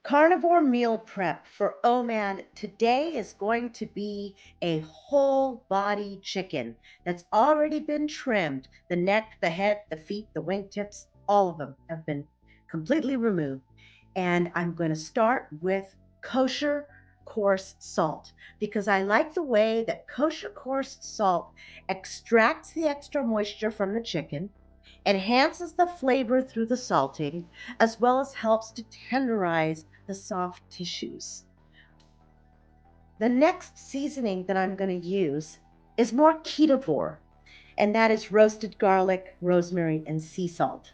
Carnivore meal prep for man. Today is going to be a whole body chicken that's already been trimmed. The neck, the head, the feet, the wingtips, all of them have been completely removed. And I'm going to start with kosher coarse salt because I like the way that kosher coarse salt extracts the extra moisture from the chicken, enhances the flavor through the salting, as well as helps to tenderize the soft tissues. The next seasoning that I'm going to use is more ketovore, and that is roasted garlic, rosemary, and sea salt.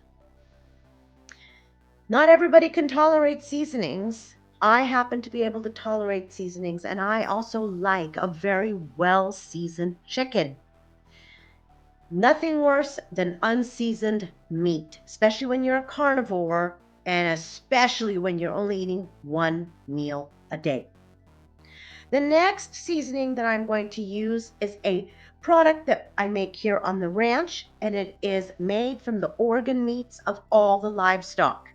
Not everybody can tolerate seasonings. I happen to be able to tolerate seasonings, and I also like a very well-seasoned chicken. Nothing worse than unseasoned meat, especially when you're a carnivore and especially when you're only eating one meal a day. The next seasoning that I'm going to use is a product that I make here on the ranch, and it is made from the organ meats of all the livestock.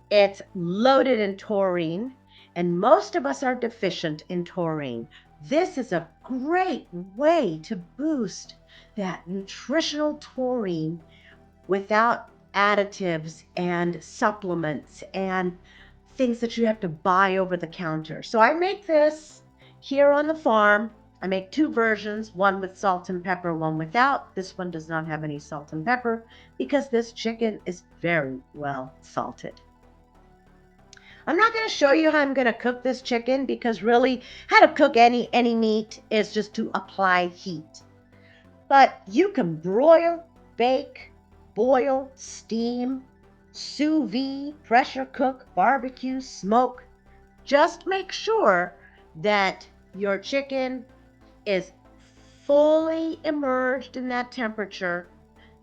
It's loaded in taurine, and most of us are deficient in taurine. This is a great way to boost that nutritional taurine without additives and supplements and things that you have to buy over the counter. So I make this here on the farm. I make two versions, one with salt and pepper, one without. This one does not have any salt and pepper because this chicken is very well salted. I'm not going to show you how I'm going to cook this chicken because really how to cook any meat is just to apply heat. But you can broil, bake, boil, steam, sous vide, pressure cook, barbecue, smoke. Just make sure that your chicken is fully immersed in that temperature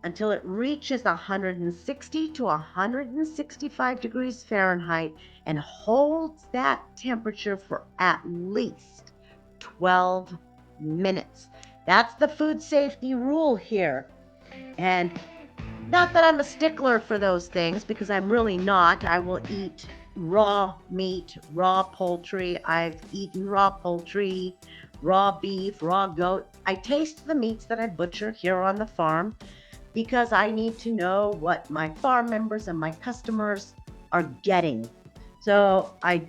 until it reaches 160 to 165 degrees Fahrenheit and holds that temperature for at least 12 minutes. That's the food safety rule here. And not that I'm a stickler for those things, because I'm really not. I will eat raw meat, raw poultry. I've eaten raw poultry, raw beef, raw goat. I taste the meats that I butcher here on the farm because I need to know what my farm members and my customers are getting. So I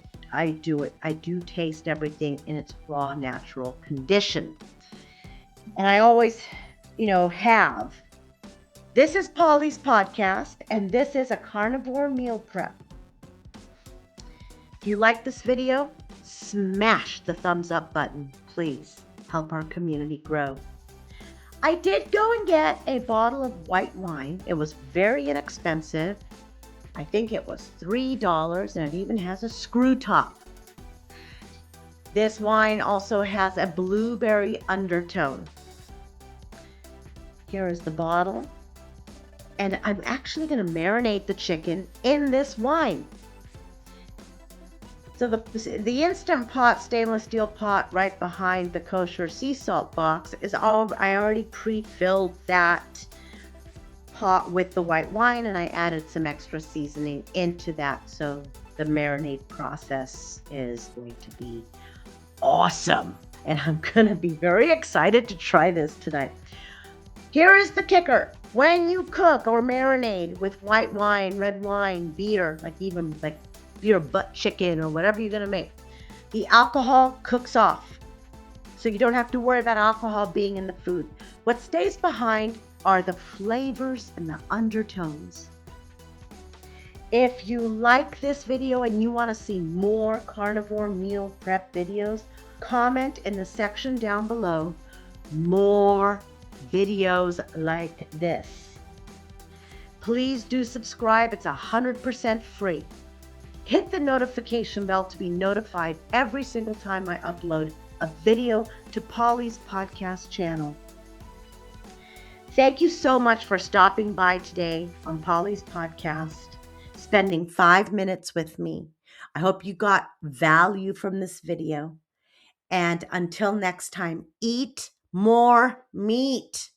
do it. I do taste everything in its raw, natural condition. And I always, have. This is Polly's podcast, and this is a carnivore meal prep. If you like this video, smash the thumbs up button. Please help our community grow. I did go and get a bottle of white wine. It was very inexpensive. I think it was $3, and it even has a screw top. This wine also has a blueberry undertone. Here is the bottle. And I'm actually going to marinate the chicken in this wine. So the Instant Pot stainless steel pot right behind the kosher sea salt box is all, I already pre-filled that pot with the white wine, and I added some extra seasoning into that. So the marinade process is going to be awesome. And I'm going to be very excited to try this tonight. Here is the kicker. When you cook or marinade with white wine, red wine, beer, like beer butt chicken or whatever you're going to make, the alcohol cooks off. So you don't have to worry about alcohol being in the food. What stays behind are the flavors and the undertones. If you like this video and you want to see more carnivore meal prep videos, comment in the section down below. More videos like this. Please do subscribe. It's 100% free. Hit the notification bell to be notified every single time I upload a video to Polly's podcast channel. Thank you so much for stopping by today on Polly's podcast, spending 5 minutes with me. I hope you got value from this video. And until next time, eat more meat.